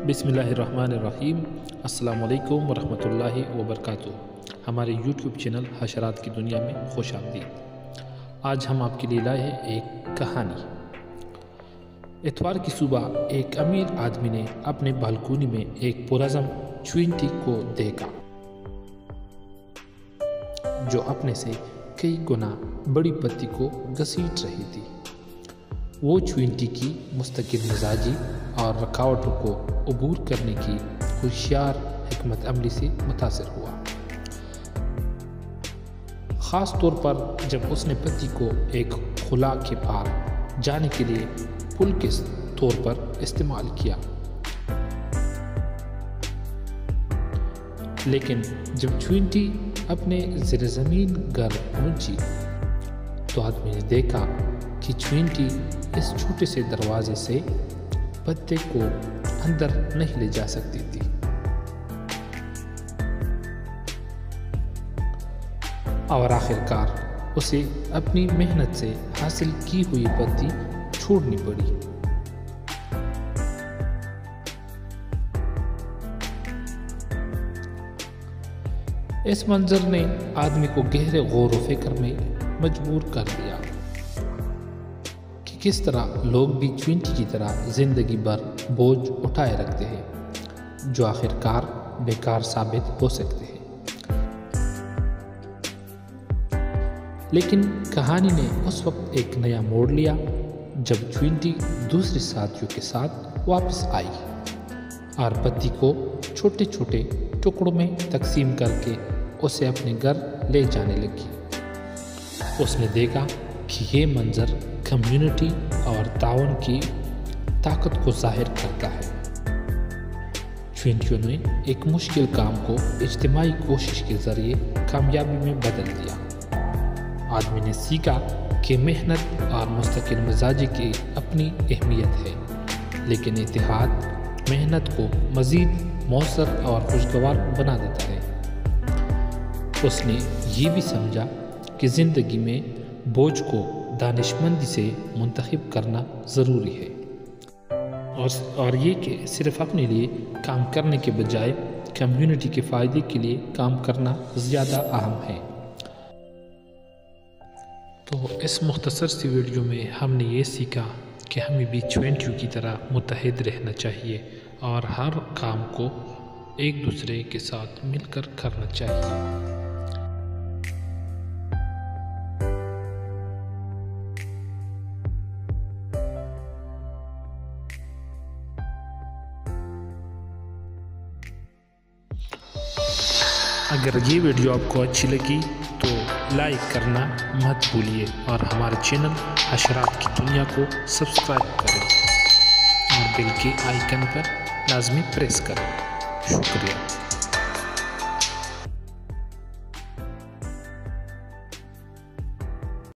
बिस्मिल्लाहिर्रहमानिर्रहीम। अस्सलाम वालेकुम वरहमतुल्लाहि वबरकातुहू। हमारे यूट्यूब चैनल हशरात की दुनिया में खुश आमदीद। आज हम आपके लिए लाए हैं एक कहानी। इतवार की सुबह एक अमीर आदमी ने अपने बालकनी में एक पुरज़म चींटी को देखा जो अपने से कई गुना बड़ी पत्ती को घसीट रही थी। वो चींटी की मुस्तकिल मिजाजी और रुकावटों को अबूर करने की होशियार हिकमत अमली से मुतासिर हुआ, ख़ास तौर पर जब उसने पत्ती को एक खुला के पार जाने के लिए पुल के तौर पर इस्तेमाल किया। लेकिन जब चींटी अपने ज़ेर ज़मीन घर पहुंची तो आदमी ने देखा कि चींटी इस छोटे से दरवाजे से पत्ते को अंदर नहीं ले जा सकती थी। और आखिरकार उसे अपनी मेहनत से हासिल की हुई पत्ती छोड़नी पड़ी। इस मंजर ने आदमी को गहरे गौर व फिक्र में मजबूर कर दिया कि किस तरह लोग भी चींटी की तरह जिंदगी भर बोझ उठाए रखते हैं जो आखिरकार बेकार साबित हो सकते हैं। लेकिन कहानी ने उस वक्त एक नया मोड़ लिया जब चींटी दूसरे साथियों के साथ वापस आई और पत्ती को छोटे छोटे टुकड़ों में तकसीम करके उसे अपने घर ले जाने लगी। उसने देखा कि ये मंजर कम्युनिटी और ताउन की ताकत को जाहिर करता है। चींटियों ने एक मुश्किल काम को इज्तिमाई कोशिश के जरिए कामयाबी में बदल दिया। आदमी ने सीखा कि मेहनत और मुस्तकिल मिजाजी की अपनी अहमियत है, लेकिन इत्तेहाद मेहनत को मज़ीद मौसर और खुशगवार बना देता है। उसने ये भी समझा कि ज़िंदगी में बोझ को दानिशमंदी से मुंतखब करना ज़रूरी है और ये कि सिर्फ़ अपने लिए काम करने के बजाय कम्युनिटी के फ़ायदे के लिए काम करना ज़्यादा अहम है। तो इस मुख्तसर सी वीडियो में हमने ये सीखा कि हमें भी चींटियों की तरह मुत्तहिद रहना चाहिए और हर काम को एक दूसरे के साथ मिलकर करना चाहिए। अगर ये वीडियो आपको अच्छी लगी तो लाइक करना मत भूलिए और हमारे चैनल हशरात की दुनिया को सब्सक्राइब करें और बेल के आइकन पर लाजमी प्रेस करें। शुक्रिया।